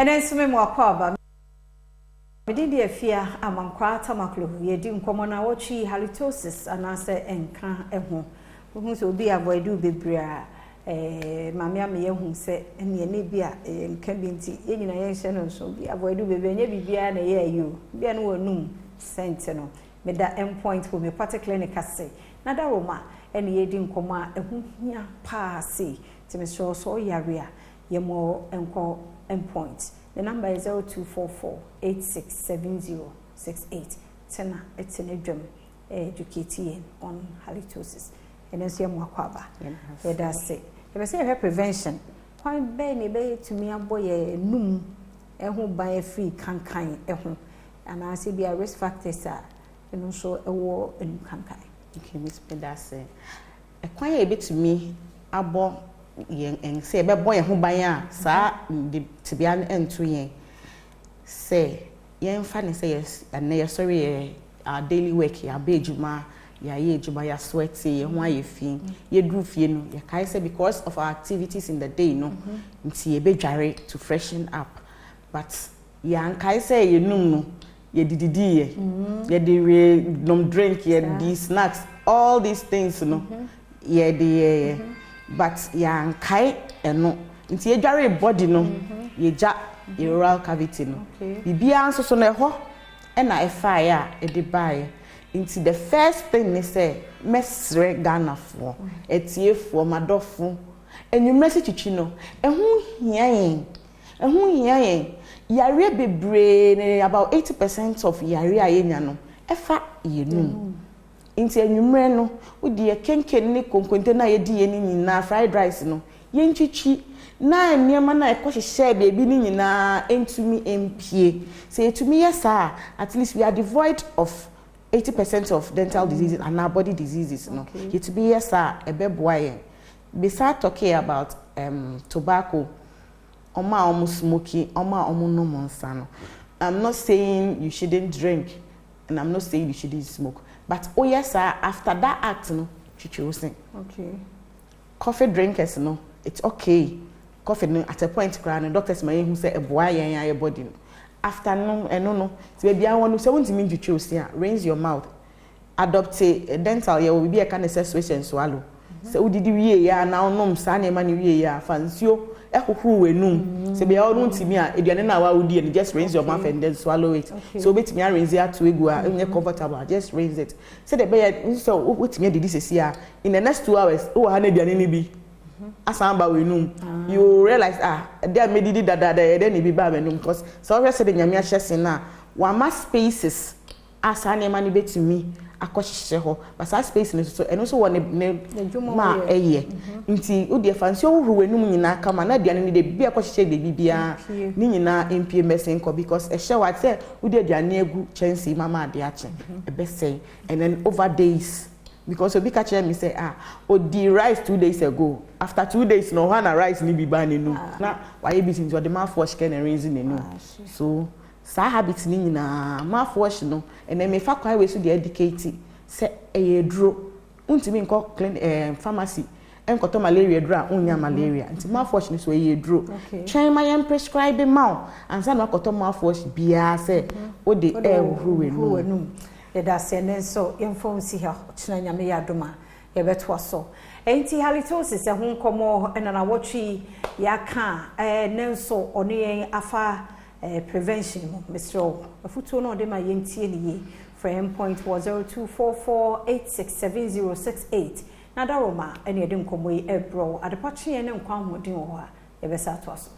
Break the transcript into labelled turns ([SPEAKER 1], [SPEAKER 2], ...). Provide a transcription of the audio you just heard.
[SPEAKER 1] then some more power. Within the affair, among Quata Maclo, ye didn't come on our chi halitosis and answer and can a home. Who will be avoid be bria. Mamma me whom said, and ye need be a cabinty in a nation so be avoid be be an a you. Be an noon, sentinel. Made that end point for me, particularly say. Nada Roma, and ye didn't come out a whom passy to Miss Ross or Yaria, ye more and call end points. The number is 0244-867068. Tena, it's an Adom educating on halitosis. And then see more quaba. It does say. If I say prevention, why Benny bay to me a boy a noom, a home by a free cankai, a home. And I say be a risk factor, sir, and also a war in cankai.
[SPEAKER 2] Okay, Miss Pedase. A quiet bit to me, a boy. And say about boy who by ya, sir, to be an end to ye. Say, young funny says, and they are sorry, our daily work, ya bejuma, ya ye juba, ya sweaty, why you feel, ye droof, you know, ya can say because of our activities in the day, no, into ye be jarry to freshen up. But young Kai say, you know, ye did ye did drink, ye these snacks, all these things, you know, ye the. But young kai and no into your dry body no ye jack your oral cavity no be answer so na ho and I fire a debuy into the first thing they say mesre Ghana for etie for madofo and you message chino and who here yare bebre about 80% of yare ayenya no efa ye no inti enwumre no wodi e kenken ne konkonte na ye di ye ni nyina fried rice no ye nchichi na niema na e kohye bebi ni nyina entumi empie say etumi yesa at least we are devoid of 80% of dental diseases and our body diseases no ye to be yesa e beboa ye be start talking about tobacco oma smoking oma no monsano. I'm not saying you shouldn't drink and I'm not saying you shouldn't smoke. But oh yes, sir, after that act, no, chichi.
[SPEAKER 1] Okay.
[SPEAKER 2] Coffee drinkers, no, it's okay. Coffee, no, at a point, the doctors may who say a boy and your body. After no, so maybe I want to say, what do you mean to choose here? Raise your mouth. Adopt a dental, you will be a kind of situation swallow. So, did you hear now? No, son, money, ya fancy you. Who we know. So be all known to me. If you're not our and just raise your mouth and then swallow it. So bet me raise it to go and you're comfortable. Just raise it. So the bear so what me did this here in the next 2 hours. Oh, I need any be. Asamba we know. You realize there may did that then it be bad because so I said in your chest now. One more spaces as I money bet to me. Akoshe ho but that space no so and also one ma eye nti wo de fancy wo ruwe num nyina kama na aduane ne de bia akoshe de bibia ni nyina empie mesin ko because e she what say wo de aduane agu chance mama ade ache e be say and then over days because obi catch me say o di rice 2 days ago after 2 days no one rice ni bi ba ne nu na why be since the mouth wash can raise ne nu so sa habit ni nyina mouth wash no and then me fa kwai we so dey educate say e duro untimi nko clean pharmacy enkoto malaria duro unya malaria nti mouth wash ni so e duro try my prescribe mouth and say no akoto mouth wash bia say o de ruwe no e da say so info si ha china nyame ya doma e beto so enti halitosis e ho nkomo na na wotwi ya ka nenso ono yen afa prevention Mr. Afuto no de ma yentie ni ye frame point was 0244867068 na daroma ene de nkomo yi ebro adepache ne nkwa hodin ho a e besa to aso